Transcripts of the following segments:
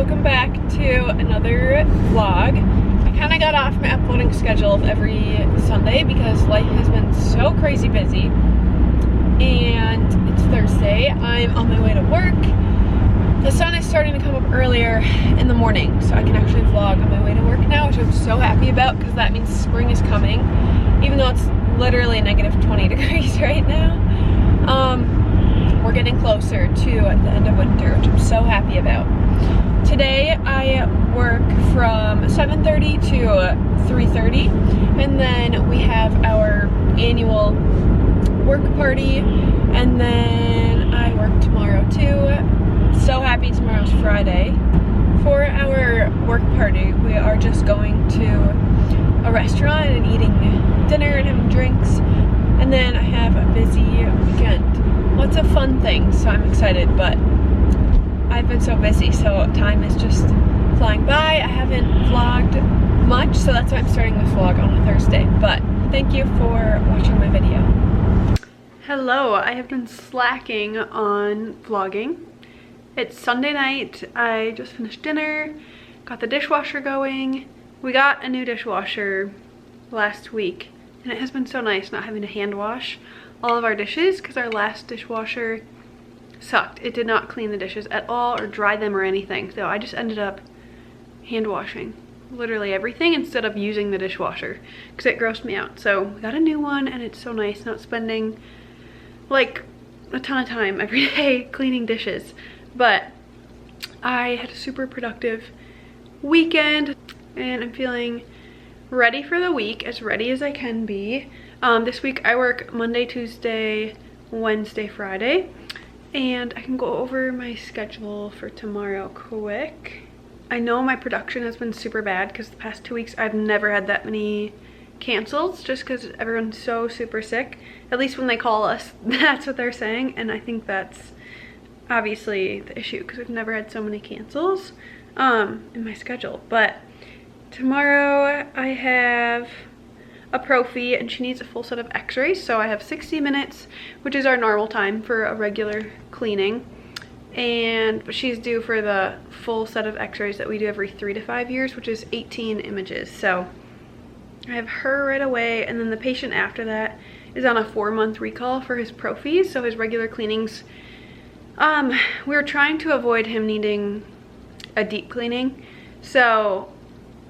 welcome back to another vlog. I kind of got off my uploading schedule of every Sunday because life has been so crazy busy. And it's Thursday. I'm on my way to work. The sun is starting to come up earlier in the morning, so I can actually vlog on my way to work now, which I'm so happy about because that means spring is coming, even though it's literally negative 20 degrees right now. We're getting closer to the end of winter, which I'm so happy about. Today I work from 7:30 to 3:30, and then we have our annual work party, and then I work tomorrow too. So happy tomorrow's Friday. For our work party, we are just going to a restaurant and eating dinner and having drinks, and then I have a busy weekend. Lots of fun things, so I'm excited, but I've been so busy, so time is just flying by. I haven't vlogged much, so that's why I'm starting this vlog on a Thursday, but thank you for watching my video. Hello, I have been slacking on vlogging. It's Sunday night. I just finished dinner, got the dishwasher going. We got a new dishwasher last week, and it has been so nice not having to hand wash all of our dishes because our last dishwasher sucked. It did not clean the dishes at all or dry them or anything, so I just ended up hand washing literally everything instead of using the dishwasher because it grossed me out. So we got a new one, and it's so nice not spending like a ton of time every day cleaning dishes. But I had a super productive weekend, and I'm feeling ready for the week, as ready as I can be. This week I work Monday, Tuesday, Wednesday, Friday, and I can go over my schedule for tomorrow quick. I know my production has been super bad because the past 2 weeks I've never had that many cancels, just because everyone's so super sick. At least when they call us, that's what they're saying, and I think that's obviously the issue because we've never had so many cancels in my schedule. But tomorrow I have a prophy, and she needs a full set of x-rays, so I have 60 minutes, which is our normal time for a regular cleaning, and she's due for the full set of x-rays that we do every 3 to 5 years, which is 18 images. So I have her right away, and then the patient after that is on a 4-month recall for his prophy, so his regular cleanings, we were trying to avoid him needing a deep cleaning, so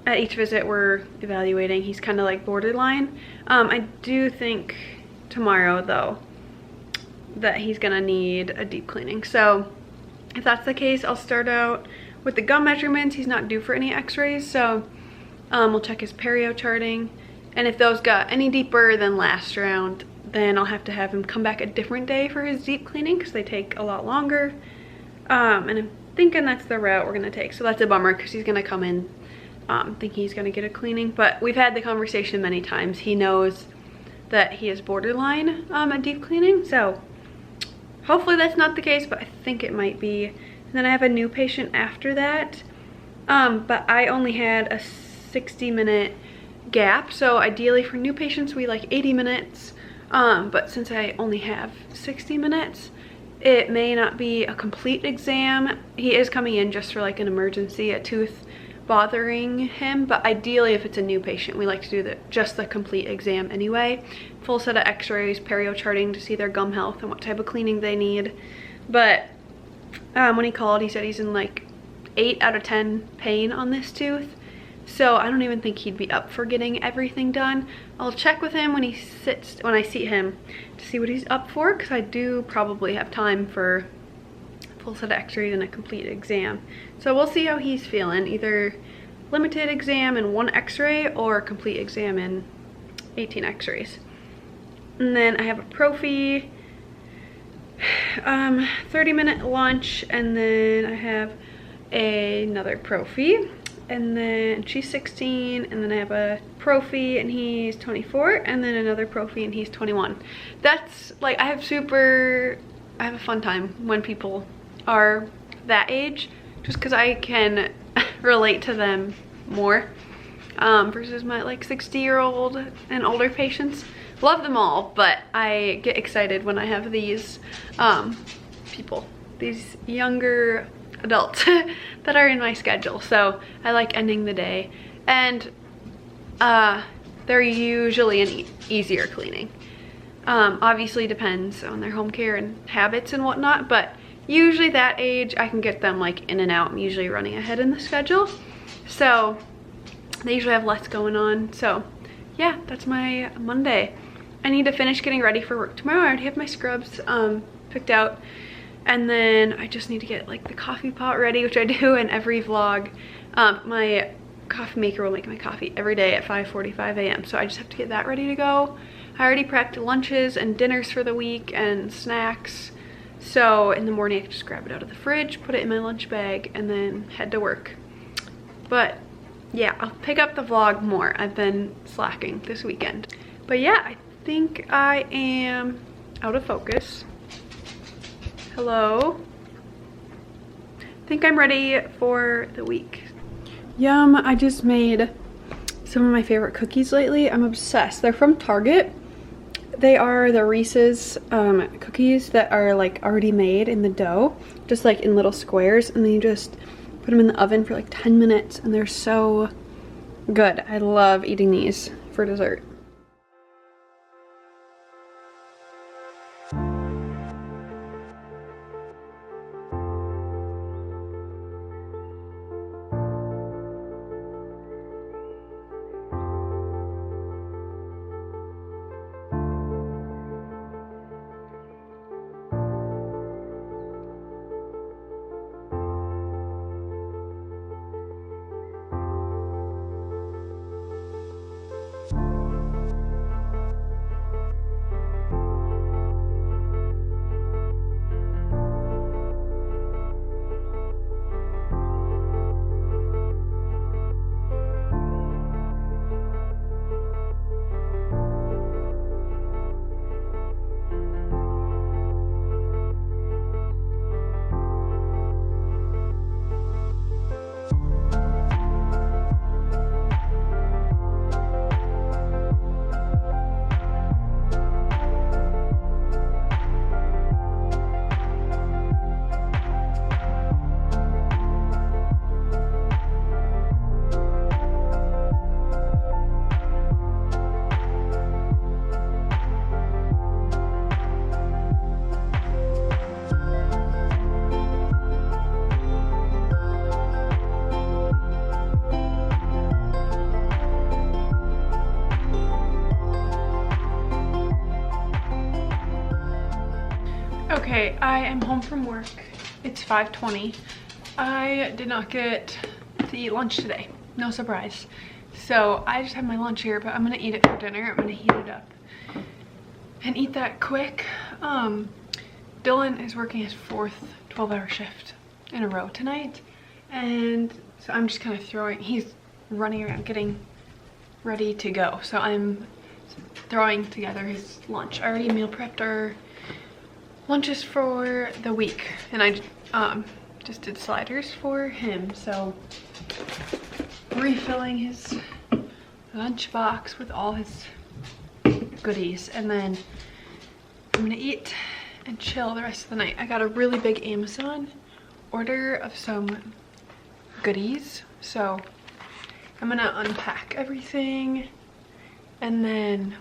at each visit we're evaluating. He's kind of like borderline. I do think tomorrow though that he's gonna need a deep cleaning, so if that's the case, I'll start out with the gum measurements. He's not due for any x-rays, so we'll check his perio charting, and if those got any deeper than last round, then I'll have to have him come back a different day for his deep cleaning because they take a lot longer, and I'm thinking that's the route we're gonna take. So that's a bummer because he's gonna come in thinking he's gonna get a cleaning, but we've had the conversation many times. He knows that he is borderline a deep cleaning, so hopefully that's not the case, but I think it might be. And then I have a new patient after that, but I only had a 60-minute gap, so ideally for new patients we like 80 minutes, but since I only have 60 minutes, it may not be a complete exam. He is coming in just for like an emergency, a tooth bothering him, but ideally if it's a new patient we like to do just the complete exam anyway. Full set of x-rays, perio charting to see their gum health and what type of cleaning they need. But when he called, he said he's in like 8 out of 10 pain on this tooth, so I don't even think he'd be up for getting everything done. I'll check with him when I see him to see what he's up for, because I do probably have time for full set of x-rays and a complete exam. So we'll see how he's feeling, either limited exam and 1 x-ray or complete exam and 18 x-rays. And then I have a prophy, 30-minute lunch, and then I have another prophy, and then she's 16, and then I have a prophy and he's 24, and then another prophy and he's 21. That's like, I have a fun time when people are that age, just because I can relate to them more versus my like 60-year-old and older patients. Love them all, but I get excited when I have these people, these younger adults that are in my schedule. So I like ending the day, and they're usually an easier cleaning. Obviously depends on their home care and habits and whatnot, but usually that age I can get them like in and out. I'm usually running ahead in the schedule, so they usually have less going on. So yeah, that's my Monday. I need to finish getting ready for work tomorrow. I already have my scrubs picked out, and then I just need to get like the coffee pot ready, which I do in every vlog. My coffee maker will make my coffee every day at 5:45 a.m. so I just have to get that ready to go. I already prepped lunches and dinners for the week and snacks, so in the morning I can just grab it out of the fridge, put it in my lunch bag, and then head to work. But yeah, I'll pick up the vlog more. I've been slacking this weekend. But yeah, I think I am out of focus. Hello? I think I'm ready for the week. Yum, I just made some of my favorite cookies lately. I'm obsessed. They're from Target. They are the Reese's cookies that are like already made in the dough, just like in little squares, and then you just put them in the oven for like 10 minutes, and they're so good. I love eating these for dessert. Okay, I am home from work. It's 5:20. I did not get to eat lunch today. No surprise. So I just have my lunch here, but I'm gonna eat it for dinner. I'm gonna heat it up and eat that quick. Dylan is working his 4th 12-hour shift in a row tonight, and so I'm just kind of he's running around getting ready to go, so I'm throwing together his lunch. I already meal prepped our lunches for the week, and I just did sliders for him, so refilling his lunch box with all his goodies, and then I'm gonna eat and chill the rest of the night. I got a really big Amazon order of some goodies, so I'm gonna unpack everything, and then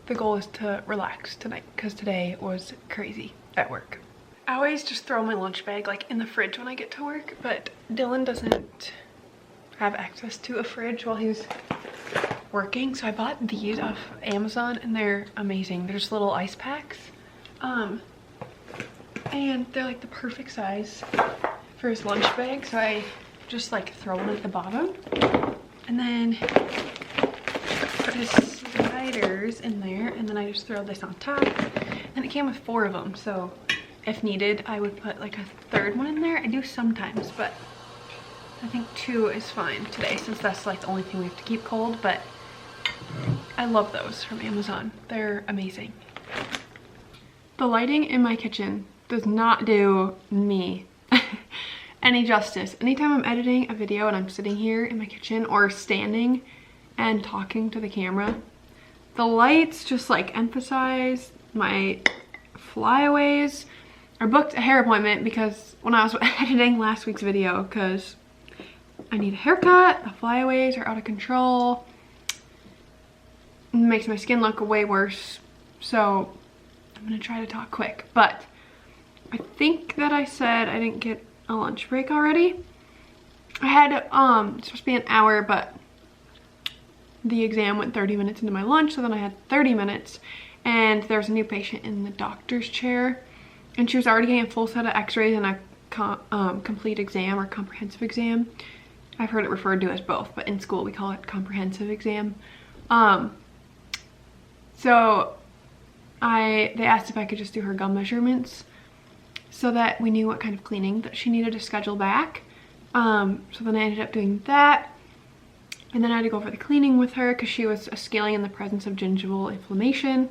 the goal is to relax tonight because today was crazy at work. I always just throw my lunch bag like in the fridge when I get to work, but Dylan doesn't have access to a fridge while he's working, so I bought these off Amazon, and they're amazing. They're just little ice packs, and they're like the perfect size for his lunch bag, so I just like throw them at the bottom, and then put his sliders in there, and then I just throw this on top. And it came with 4 of them, so if needed I would put like a 3rd one in there. I do sometimes, but I think 2 is fine today since that's like the only thing we have to keep cold. But I love those from Amazon. They're amazing. The lighting in my kitchen does not do me any justice. Anytime I'm editing a video and I'm sitting here in my kitchen or standing and talking to the camera, the lights just like emphasize my flyaways I booked a hair appointment because when I was editing last week's video, because I need a haircut, the flyaways are out of control. It makes my skin look way worse. So I'm gonna try to talk quick, but I think that I said I didn't get a lunch break already. I had, it's supposed to be an hour, but the exam went 30 minutes into my lunch, so then I had 30 minutes, and there was a new patient in the doctor's chair, and she was already getting a full set of x-rays and a complete exam or comprehensive exam. I've heard it referred to as both, but in school we call it comprehensive exam. So they asked if I could just do her gum measurements so that we knew what kind of cleaning that she needed to schedule back. So then I ended up doing that. And then I had to go over the cleaning with her because she was scaling in the presence of gingival inflammation,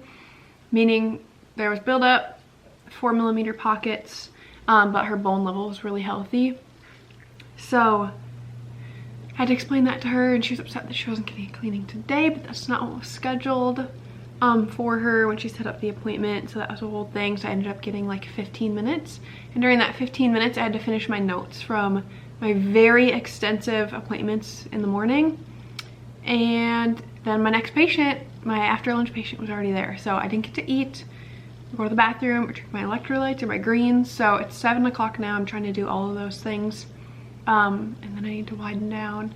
meaning there was buildup, 4mm pockets, but her bone level was really healthy. So I had to explain that to her, and she was upset that she wasn't getting a cleaning today, but that's not what was scheduled for her when she set up the appointment. So that was a whole thing. So I ended up getting like 15 minutes. And during that 15 minutes, I had to finish my notes from my very extensive appointments in the morning. And then my next patient, my after lunch patient, was already there. So I didn't get to eat, go to the bathroom, or drink my electrolytes or my greens. So it's 7 o'clock now. I'm trying to do all of those things. And then I need to wind down.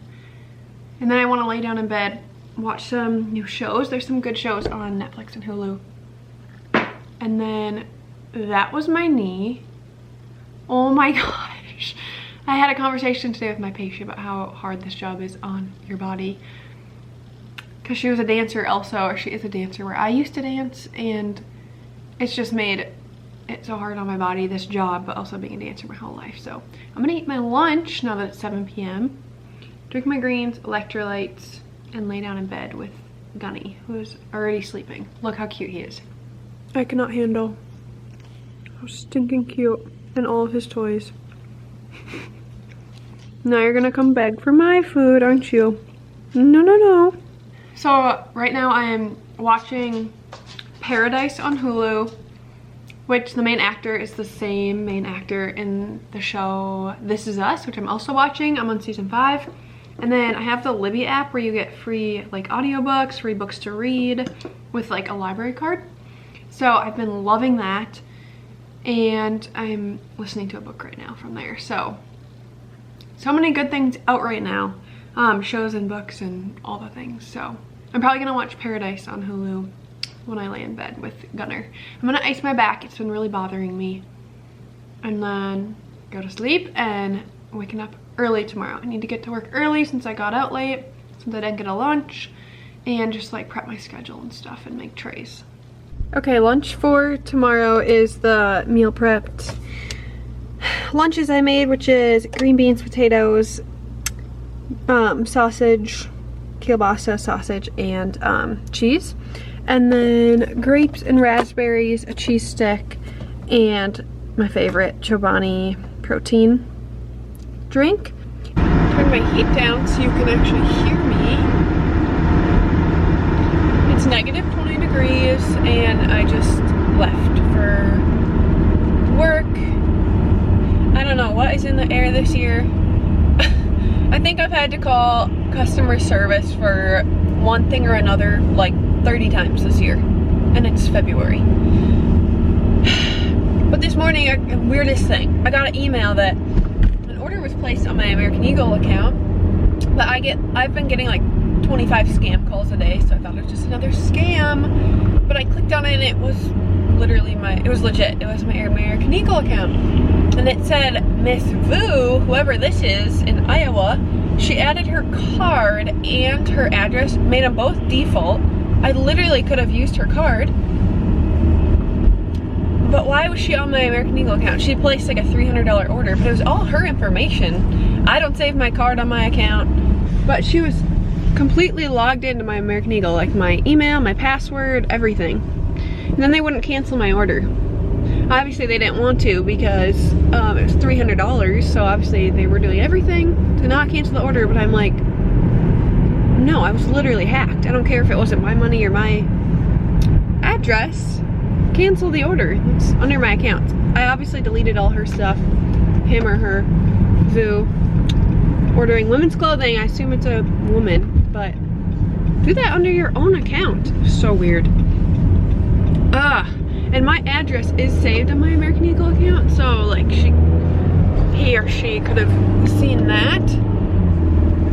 And then I want to lay down in bed, watch some new shows. There's some good shows on Netflix and Hulu. And then that was my knee. Oh my gosh. I had a conversation today with my patient about how hard this job is on your body. Because she was a dancer also, or she is a dancer where I used to dance, and it's just made it so hard on my body, this job, but also being a dancer my whole life. So I'm gonna eat my lunch now that it's 7 p.m. Drink my greens, electrolytes, and lay down in bed with Gunny, who's already sleeping. Look how cute he is. I cannot handle how stinking cute, and all of his toys. Now you're gonna come beg for my food, aren't you? No, no, no. So right now I am watching Paradise on Hulu, which the main actor is the same main actor in the show This Is Us, which I'm also watching. I'm on season 5. And then I have the Libby app where you get free like audiobooks, free books to read with like a library card. So I've been loving that, and I'm listening to a book right now from there. So many good things out right now, shows and books and all the things. So I'm probably gonna watch Paradise on Hulu when I lay in bed with Gunner. I'm gonna ice my back, it's been really bothering me, and then go to sleep and waking up early tomorrow. I need to get to work early since I got out late, since I didn't get a lunch, and just like prep my schedule and stuff and make trays. Okay, lunch for tomorrow is the meal prepped lunches I made, which is green beans, potatoes, sausage, kielbasa sausage, and cheese. And then grapes and raspberries, a cheese stick, and my favorite, Chobani protein drink. Turn my heat down so you can actually hear me. It's negative 20 degrees and I just left for work. I don't know what is in the air this year. I think I've had to call customer service for one thing or another like 30 times this year, and it's February. But this morning, weirdest thing, I got an email that an order was placed on my American Eagle account, but I've been getting like 25 scam calls a day, so I thought it was just another scam. But I clicked on it and it was literally it was legit. It was my American Eagle account. And it said, Miss Vu, whoever this is in Iowa, she added her card and her address, made them both default. I literally could have used her card. But why was she on my American Eagle account? She placed like a $300 order, but it was all her information. I don't save my card on my account, but she was completely logged into my American Eagle, like my email, my password, everything. And then they wouldn't cancel my order. Obviously they didn't want to because it was $300, so obviously they were doing everything to not cancel the order, but I'm like, no, I was literally hacked. I don't care if it wasn't my money or my address. Cancel the order. It's under my account. I obviously deleted all her stuff, him or her, Vu. Ordering women's clothing, I assume it's a woman, but do that under your own account. So weird. And my address is saved on my American Eagle account, so like he or she could have seen that,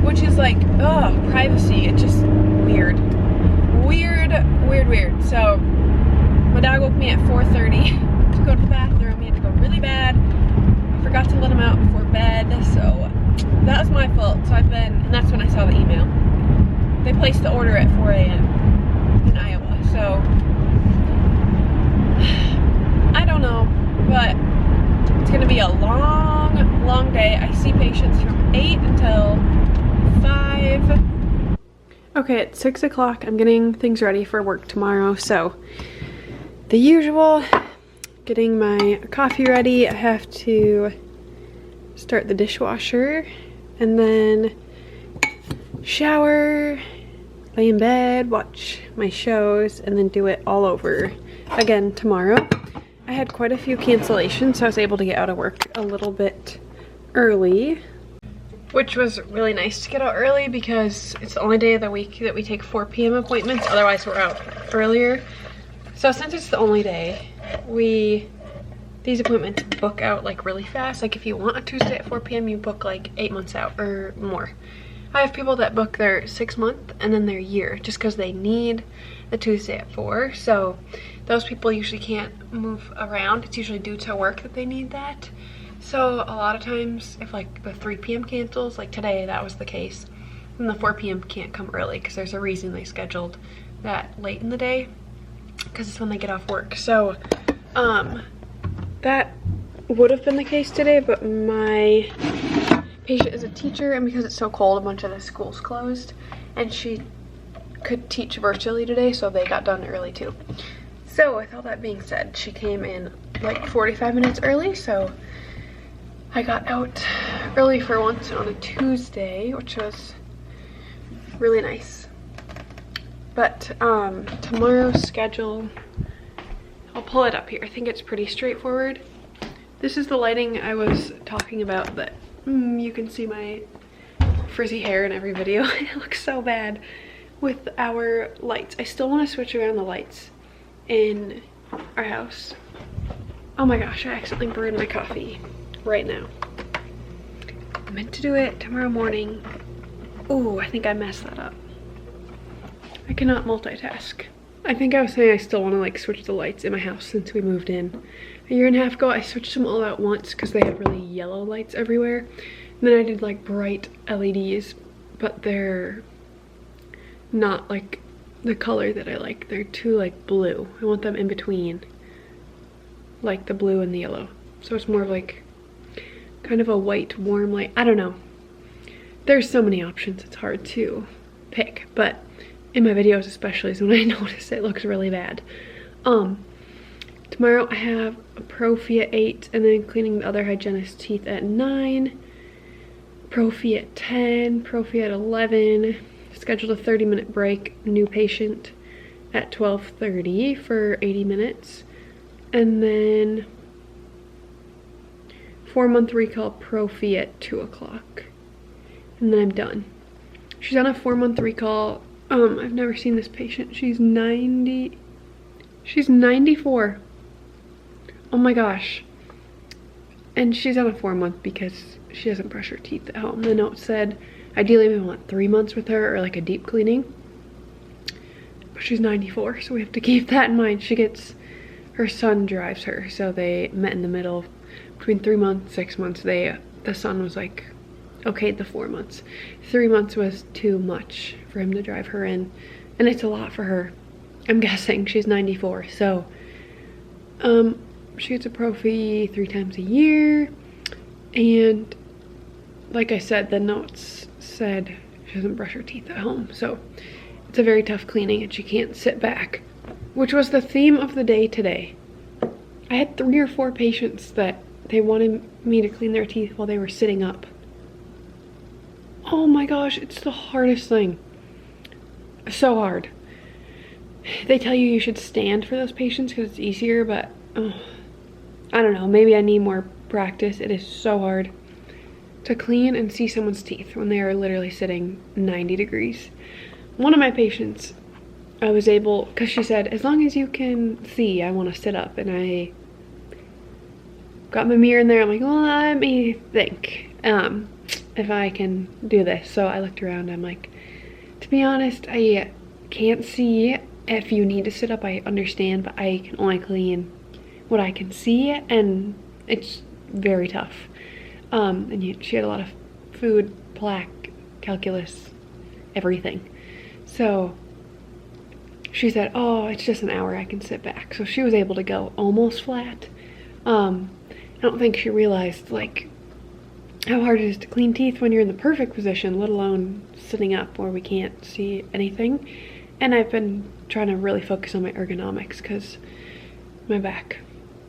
which is like, privacy. It's just weird. Weird. So my dog woke me at 4:30 to go to the bathroom. He had to go really bad. I forgot to let him out before bed, so that was my fault. So and that's when I saw the email. They placed the order at 4 a.m. in Iowa, so I don't know, but it's gonna be a long day. I see patients from 8 until 5. Okay, it's 6 o'clock. I'm getting things ready for work tomorrow, so the usual, getting my coffee ready. I have to start the dishwasher and then shower, lay in bed, watch my shows, and then do it all over again tomorrow. I had quite a few cancellations, so I was able to get out of work a little bit early, which was really nice to get out early because it's the only day of the week that we take 4 p.m. appointments. Otherwise we're out earlier. So since it's the only day, these appointments book out like really fast. Like if you want a Tuesday at 4 p.m. you book like 8 months out or more. I have people that book their 6 month and then their year just because they need the Tuesday at 4. So those people usually can't move around. It's usually due to work that they need that. So a lot of times if like the 3 p.m. cancels, like today that was the case, and the 4 p.m. can't come early because there's a reason they scheduled that late in the day because it's when they get off work. So that would have been the case today, but my patient is a teacher, and because it's so cold a bunch of the schools closed, and she could teach virtually today, so they got done early too. So with all that being said, she came in like 45 minutes early, so I got out early for once on a Tuesday, which was really nice. But tomorrow's schedule, I'll pull it up here. I think it's pretty straightforward. This is the lighting I was talking about that you can see my frizzy hair in every video. It looks so bad with our lights. I still want to switch around the lights in our house. Oh my gosh, I accidentally brewed my coffee right now. I meant to do it tomorrow morning. Ooh, I think I messed that up. I cannot multitask. I think I was saying I still want to like switch the lights in my house since we moved in. A year and a half ago, I switched them all out once because they had really yellow lights everywhere. And then I did like bright LEDs, but they're not like the color that I like. They're too like blue. I want them in between, like the blue and the yellow. So it's more of like kind of a white warm light. I don't know. There's so many options, it's hard to pick, but in my videos especially is when I notice it looks really bad. Tomorrow I have a prophy at 8 and then cleaning the other hygienist's teeth at 9, prophy at 10, prophy at 11, scheduled a 30-minute break, new patient at 12:30 for 80 minutes, and then 4-month recall prophy at 2 o'clock, and then I'm done. She's on a 4-month recall. I've never seen this patient. She's 90, she's 94. Oh my gosh. And she's on a 4-month because she doesn't brush her teeth at home. The note said, ideally we want 3 months with her or like a deep cleaning. But she's 94, so we have to keep that in mind. Her son drives her, so they met in the middle between 3 months, 6 months. The son was like, okay, the 4 months. 3 months was too much for him to drive her in, and it's a lot for her. I'm guessing she's 94, so she gets a prophy 3 times a year, and like I said, the notes said she doesn't brush her teeth at home, so it's a very tough cleaning and she can't sit back, which was the theme of the day today. I had 3 or 4 patients that they wanted me to clean their teeth while they were sitting up. Oh my gosh, it's the hardest thing. So hard. They tell you should stand for those patients because it's easier, but I I don't know, maybe I need more practice. It is so hard to clean and see someone's teeth when they are literally sitting 90 degrees. One of my patients, I was able, because she said, as long as you can see, I want to sit up. And I got my mirror in there. I'm like, well, let me think if I can do this. So I looked around. I'm like, to be honest, I can't see. If you need to sit up, I understand, but I can only clean what I can see, and it's very tough. And she had a lot of food, plaque, calculus, everything. So she said, oh, it's just an hour, I can sit back. So she was able to go almost flat. I don't think she realized like how hard it is to clean teeth when you're in the perfect position, let alone sitting up where we can't see anything. And I've been trying to really focus on my ergonomics because my back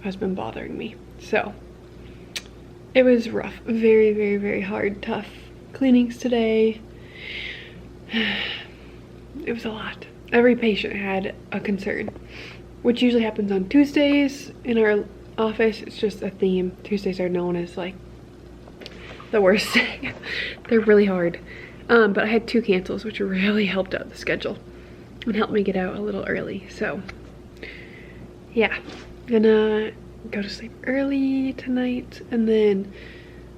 has been bothering me. So it was rough, very, very, very hard, tough cleanings today. It was a lot. Every patient had a concern, which usually happens on Tuesdays in our office. It's just a theme. Tuesdays are known as like the worst day. They're really hard. But I had 2 cancels, which really helped out the schedule and helped me get out a little early. So yeah, gonna go to sleep early tonight, and then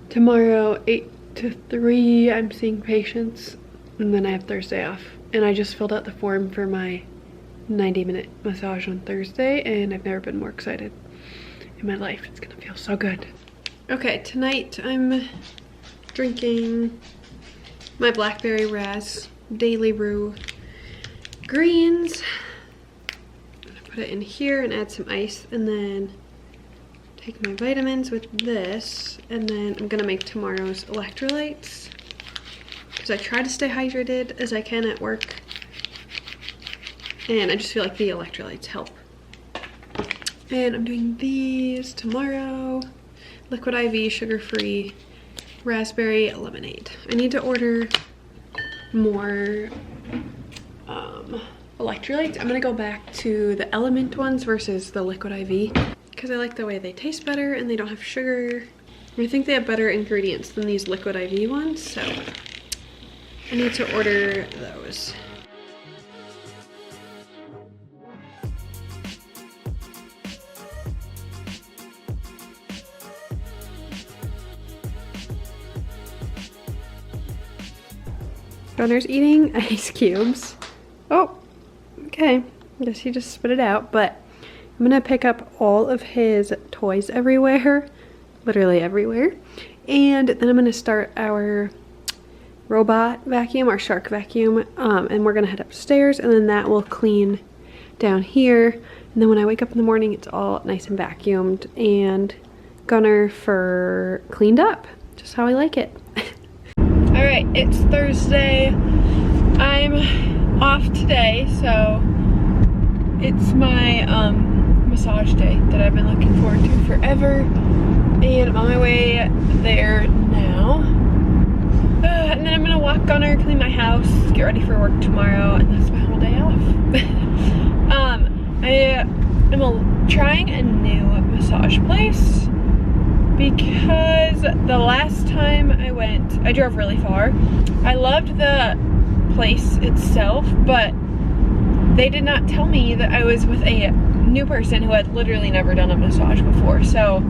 tomorrow 8 to 3 I'm seeing patients, and then I have Thursday off. And I just filled out the form for my 90-minute massage on Thursday, and I've never been more excited in my life. It's gonna feel so good. Okay, tonight I'm drinking my blackberry ras daily brew greens. I'm gonna put it in here and add some ice, and then take my vitamins with this, and then I'm gonna make tomorrow's electrolytes because I try to stay hydrated as I can at work, and I just feel like the electrolytes help. And I'm doing these tomorrow. Liquid IV, sugar-free, raspberry lemonade. I need to order more electrolytes. I'm gonna go back to the element ones versus the liquid IV because I like the way they taste better and they don't have sugar. I think they have better ingredients than these liquid IV ones, so I need to order those. Gunner's eating ice cubes. Oh, okay. I guess he just spit it out, but I'm gonna pick up all of his toys everywhere, literally everywhere. And then I'm gonna start our robot vacuum, our shark vacuum, and we're gonna head upstairs, and then that will clean down here. And then when I wake up in the morning, it's all nice and vacuumed and Gunner for cleaned up, just how I like it. All right, it's Thursday. I'm off today, so it's my massage day that I've been looking forward to forever, and I'm on my way there now. And then I'm gonna walk Gunner, clean my house, get ready for work tomorrow, and that's my whole day off. I am trying a new massage place because the last time I went, I drove really far. I loved the place itself, but they did not tell me that I was with a new person who had literally never done a massage before. So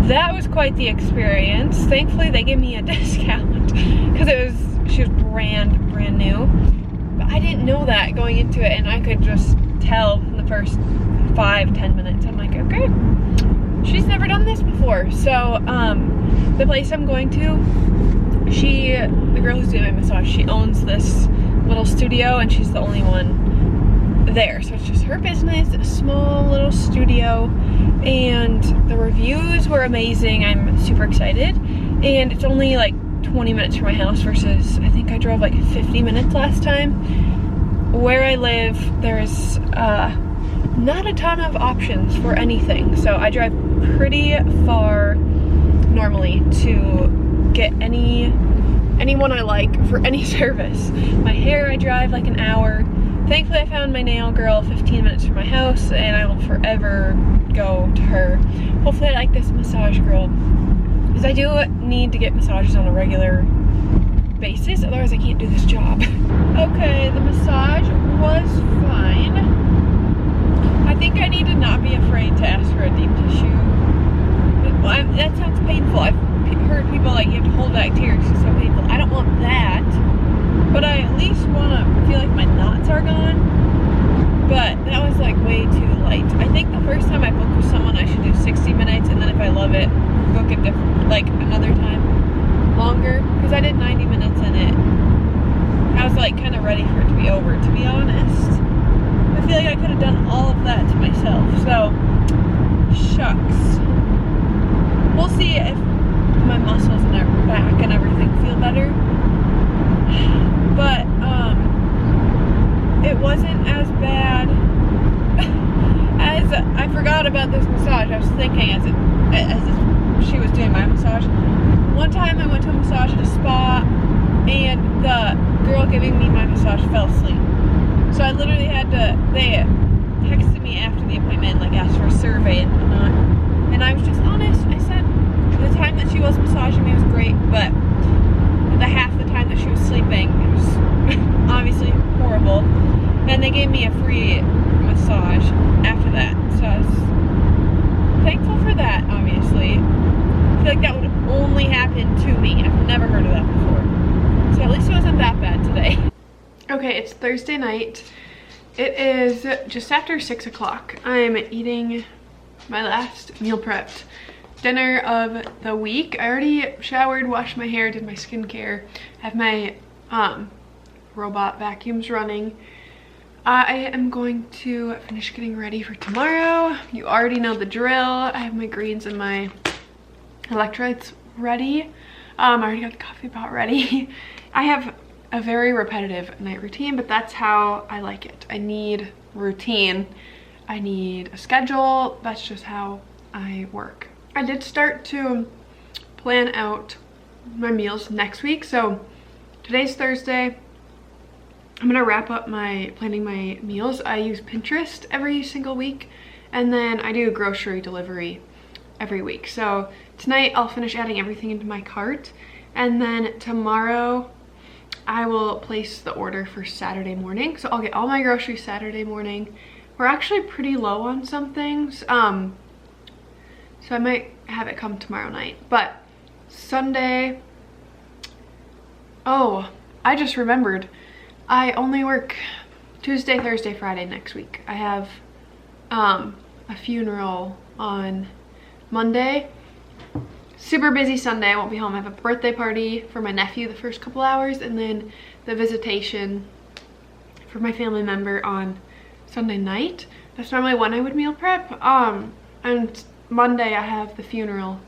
that was quite the experience. Thankfully they gave me a discount because she was brand new. But I didn't know that going into it, and I could just tell in the first 5-10 minutes. I'm like, okay, she's never done this before. So the place I'm going to, the girl who's doing my massage, she owns this little studio and she's the only one there. So it's just her business, a small little studio, and the reviews were amazing. I'm super excited, and it's only like 20 minutes from my house versus I think I drove like 50 minutes last time. Where I live, there's not a ton of options for anything, so I drive pretty far normally to get anyone I like for any service. My hair, I drive like an hour. Thankfully I found my nail girl 15 minutes from my house, and I will forever go to her. Hopefully I like this massage girl, because I do need to get massages on a regular basis, otherwise I can't do this job. Okay, the massage was fine. I think I need to not be afraid to ask for a deep tissue. That sounds painful. I've heard people like, you have to hold back tears, it's so painful. I don't want that, but I at least want to feel like my knots are gone. But that was like way too light. I think the first time I book with someone, I should do 60 minutes, and then if I love it, book it different, like another time longer, because I did 90 minutes in it. I was like kind of ready for it to be over, to be honest. I feel like I could have done all of that to myself, so shucks. We'll see if my muscles in our back and everything feel better. But it wasn't as bad as I forgot about this massage. I was thinking as she was doing my massage. One time I went to a massage at a spa, and the girl giving me my massage fell asleep. So I literally had to, they texted me after the appointment, like asked for a survey and whatnot. And I was just honest. I said the time that she was massaging me was great, but the half the time that she was sleeping, it was obviously horrible. And they gave me a free massage after that. So I was thankful for that, obviously. I feel like that would only happen to me. I've never heard of that before. So at least it wasn't that bad today. Okay, it's Thursday night. It is just after 6 o'clock. I'm eating my last meal prepped dinner of the week. I already showered, washed my hair, did my skincare. I have my robot vacuums running. I am going to finish getting ready for tomorrow. You already know the drill. I have my greens and my electrolytes ready. I already got the coffee pot ready. I have a very repetitive night routine, but that's how I like it. I need routine. I need a schedule. That's just how I work. I did start to plan out my meals next week. So today's Thursday. I'm gonna wrap up planning my meals. I use Pinterest every single week, and then I do grocery delivery every week. So tonight I'll finish adding everything into my cart, and then tomorrow I will place the order for Saturday morning. So I'll get all my groceries Saturday morning. We're actually pretty low on some things, so I might have it come tomorrow night. But Sunday, oh, I just remembered. I only work Tuesday, Thursday, Friday next week. I have a funeral on Monday. Super busy Sunday. I won't be home. I have a birthday party for my nephew the first couple hours, and then the visitation for my family member on Sunday night. That's normally when I would meal prep. And Monday I have the funeral,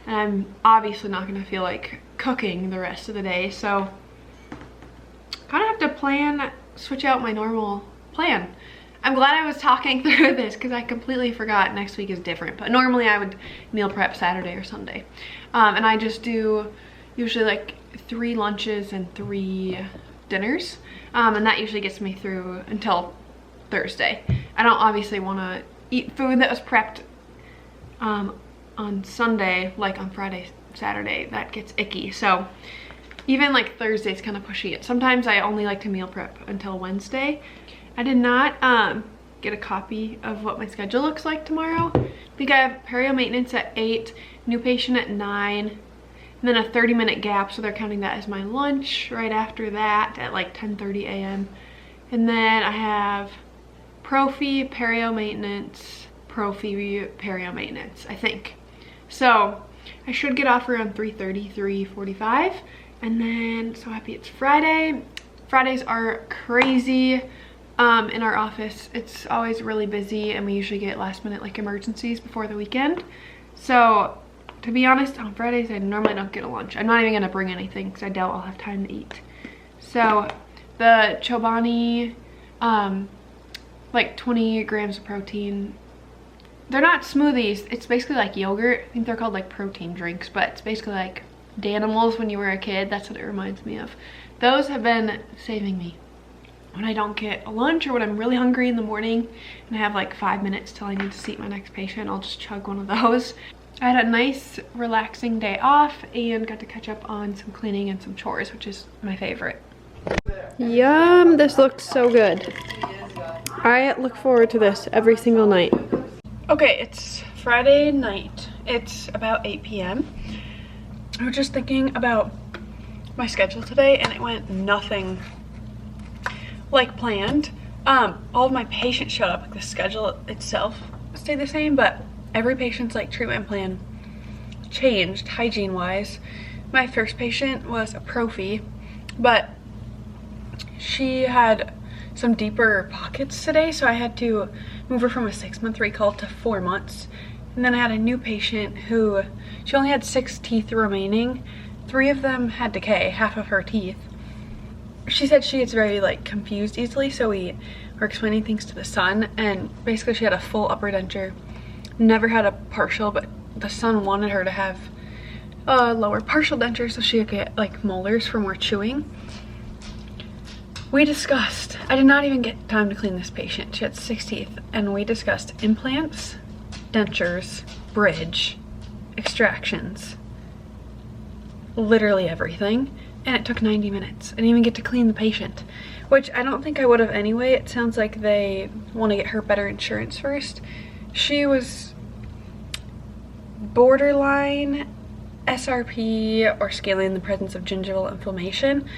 and I'm obviously not gonna feel like cooking the rest of the day, so kind of have to switch out my normal plan. I'm glad I was talking through this because I completely forgot next week is different. But normally I would meal prep Saturday or Sunday. And I just do usually like 3 lunches and 3 dinners. And that usually gets me through until Thursday. I don't obviously want to eat food that was prepped on Sunday, like on Friday, Saturday. That gets icky. So even like Thursday's kind of pushing it. Sometimes I only like to meal prep until Wednesday. I did not get a copy of what my schedule looks like tomorrow. I think I have perio maintenance at 8, new patient at 9, and then a 30-minute gap, so they're counting that as my lunch right after that at like 10:30 a.m. And then I have prophy, perio maintenance, prophy, perio maintenance, I think. So I should get off around 3:30, 3:45. And then, so happy it's Friday. Fridays are crazy in our office. It's always really busy, and we usually get last minute like emergencies before the weekend. So to be honest, on Fridays I normally don't get a lunch. I'm not even gonna bring anything because I doubt I'll have time to eat. So the Chobani, like 20 grams of protein. They're not smoothies. It's basically like yogurt. I think they're called like protein drinks, but it's basically like Danimals when you were a kid. That's what it reminds me of. Those have been saving me when I don't get a lunch or when I'm really hungry in the morning and I have like 5 minutes till I need to seat my next patient, I'll just chug one of those. I had a nice relaxing day off and got to catch up on some cleaning and some chores, which is my favorite. Yum, this looks so good. I look forward to this every single night. Okay, it's Friday night. It's about 8 p.m. I was just thinking about my schedule today and it went nothing like planned. All of my patients showed up. Like the schedule itself stayed the same, but every patient's like treatment plan changed hygiene wise. My first patient was a prophy, but she had some deeper pockets today, so I had to move her from a 6-month recall to 4 months. And then I had a new patient who, she only had 6 teeth remaining. 3 of them had decay, half of her teeth. She said she gets very like confused easily, so we were explaining things to the son, and basically she had a full upper denture, never had a partial, but the son wanted her to have a lower partial denture so she could get like molars for more chewing. We discussed, I did not even get time to clean this patient. She had 6 teeth, and we discussed implants, dentures, bridge, extractions, literally everything. And it took 90 minutes. I didn't even get to clean the patient, which I don't think I would have anyway. It sounds like they want to get her better insurance first. She was borderline SRP or scaling the presence of gingival inflammation.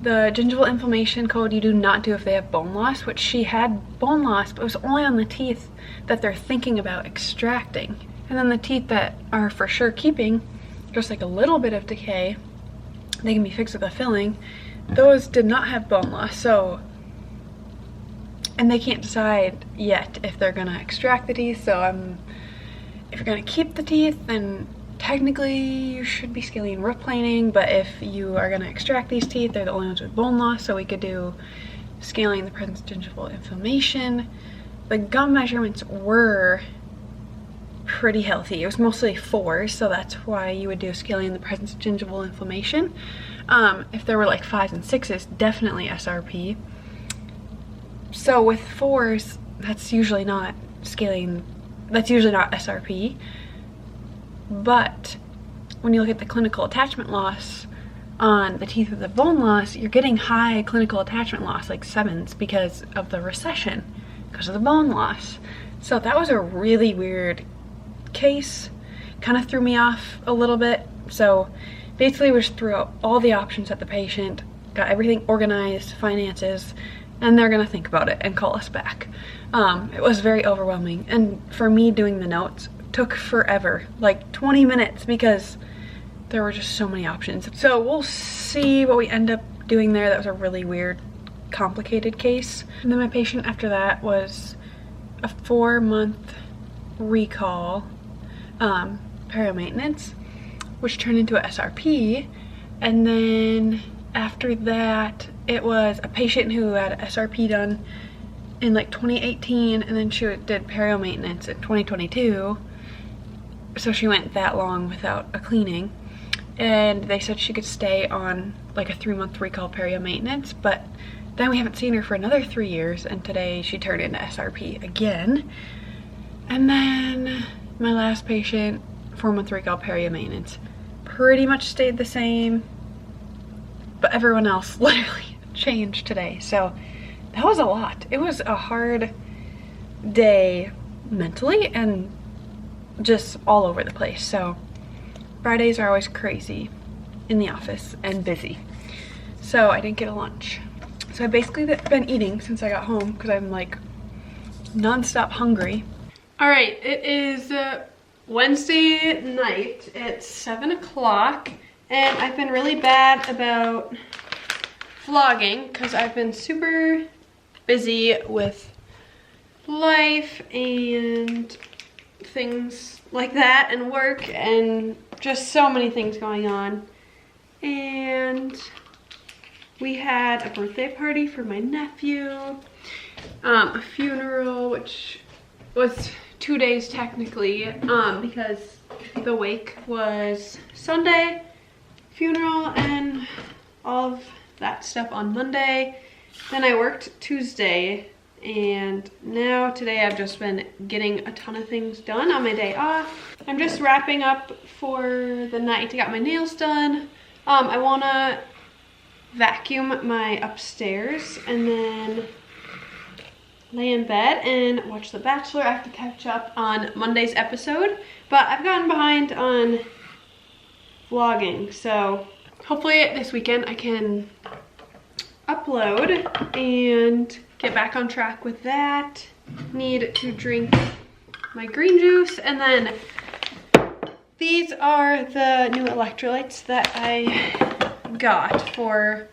The gingival inflammation code you do not do if they have bone loss, which she had bone loss, but it was only on the teeth that they're thinking about extracting. And then the teeth that are for sure keeping, just like a little bit of decay, they can be fixed with a filling. Those did not have bone loss, so, and they can't decide yet if they're gonna extract the teeth. So if you're gonna keep the teeth, then technically you should be scaling and root planing, but if you are gonna extract these teeth, they're the only ones with bone loss, so we could do scaling the presence of gingival inflammation. The gum measurements were pretty healthy. It was mostly 4s, so that's why you would do scaling the presence of gingival inflammation. If there were like 5s and 6s, definitely SRP. So with 4s, that's usually not scaling, that's usually not SRP. But when you look at the clinical attachment loss on the teeth with the bone loss, you're getting high clinical attachment loss, like 7s, because of the recession, because of the bone loss. So that was a really weird case, kind of threw me off a little bit. So basically we just threw out all the options at the patient, got everything organized, finances, and they're gonna think about it and call us back. It was very overwhelming, and for me doing the notes took forever, like 20 minutes, because there were just so many options. So we'll see what we end up doing there. That was a really weird, complicated case. And then my patient after that was a 4-month recall, perio maintenance, which turned into a SRP. And then after that, it was a patient who had SRP done in like 2018, and then she did perio maintenance in 2022. So she went that long without a cleaning, and they said she could stay on like a 3-month recall perio maintenance, but then we haven't seen her for another 3 years, and today she turned into SRP again. And then my last patient, 4-month recall perio maintenance, pretty much stayed the same, but everyone else literally changed today. So that was a lot. It was a hard day mentally and just all over the place. So Fridays are always crazy in the office and busy. So I didn't get a lunch. So I've basically been eating since I got home because I'm like non-stop hungry. All right, it is Wednesday night. It's 7 o'clock, and I've been really bad about vlogging because I've been super busy with life and things like that, and work, and just so many things going on. And we had a birthday party for my nephew, a funeral, which was 2 days technically, because the wake was Sunday, funeral and all of that stuff on Monday, Then I worked Tuesday, and now today I've just been getting a ton of things done on my day off. I'm just wrapping up for the night. I got my nails done. I wanna vacuum my upstairs and then lay in bed and watch The Bachelor. I have to catch up on Monday's episode, but I've gotten behind on vlogging, so hopefully this weekend I can upload and get back on track with that. Need to drink my green juice, and then these are the new electrolytes that I got for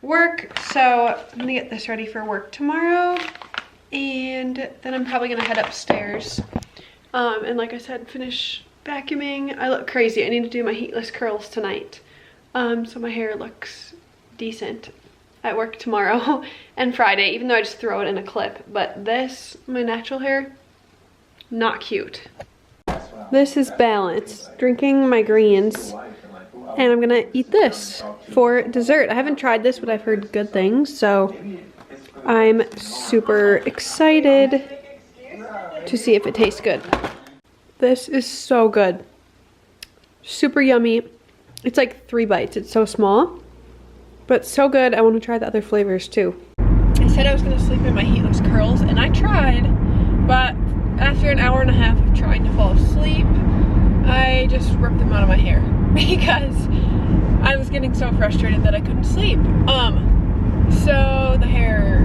work. So I'm gonna get this ready for work tomorrow, and then I'm probably gonna head upstairs and like I said, finish vacuuming. I look crazy. I need to do my heatless curls tonight, so my hair looks decent at work tomorrow and Friday, even though I just throw it in a clip. But this, my natural hair, not cute. This is Balance, drinking my greens, and I'm gonna eat this for dessert. I haven't tried this, but I've heard good things, so I'm super excited to see if it tastes good. This is so good. Super yummy. It's like 3 bites. It's so small, but so good. I want to try the other flavors too. I said I was gonna sleep in my heatless curls, and I tried, but after an hour and a half of trying to fall asleep, I just ripped them out of my hair because I was getting so frustrated that I couldn't sleep. So the hair,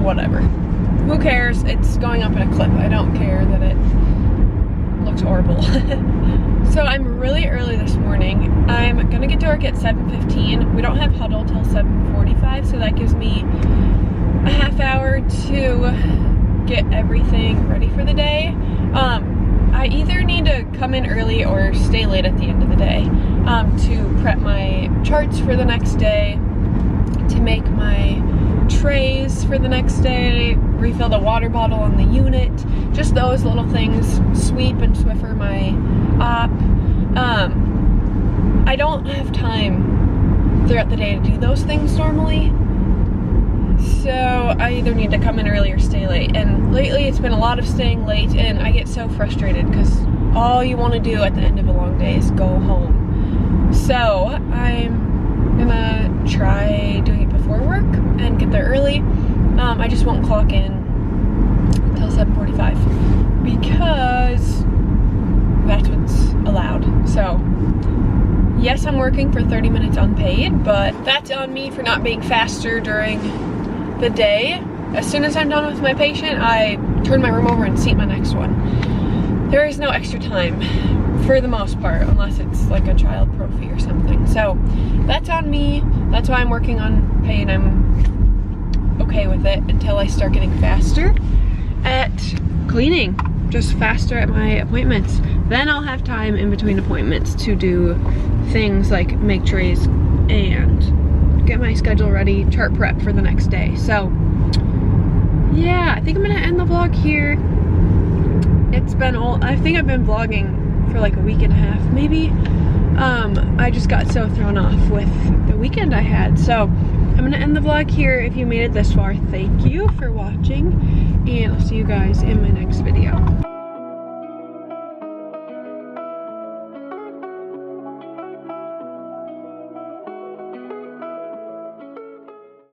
whatever. Who cares? It's going up in a clip. I don't care that it looks horrible. So I'm really early this morning. I'm gonna get to work at 7:15. We don't have huddle till 7:45, so that gives me a half hour to get everything ready for the day. I either need to come in early or stay late at the end of the day to prep my charts for the next day, to make my trays for the next day, refill the water bottle on the unit, just those little things, sweep and Swiffer my op. I don't have time throughout the day to do those things normally, so I either need to come in early or stay late. And lately it's been a lot of staying late, and I get so frustrated because all you want to do at the end of a long day is go home. So I'm gonna try doing it before work and get there early. I just won't clock in until 7:45 because that's what's allowed. So yes, I'm working for 30 minutes unpaid, but that's on me for not being faster during the day. As soon as I'm done with my patient, I turn my room over and seat my next one. There is no extra time for the most part, unless it's like a child prophy or something. So that's on me. That's why I'm working on pay, and I'm okay with it until I start getting faster at cleaning, just faster at my appointments. Then I'll have time in between appointments to do things like make trays and get my schedule ready, chart prep for the next day. So yeah, I think I'm gonna end the vlog here. It's been I think I've been vlogging for like a week and a half maybe. I just got so thrown off with the weekend I had. So I'm gonna end the vlog here. If you made it this far, thank you for watching, and I'll see you guys in my next video.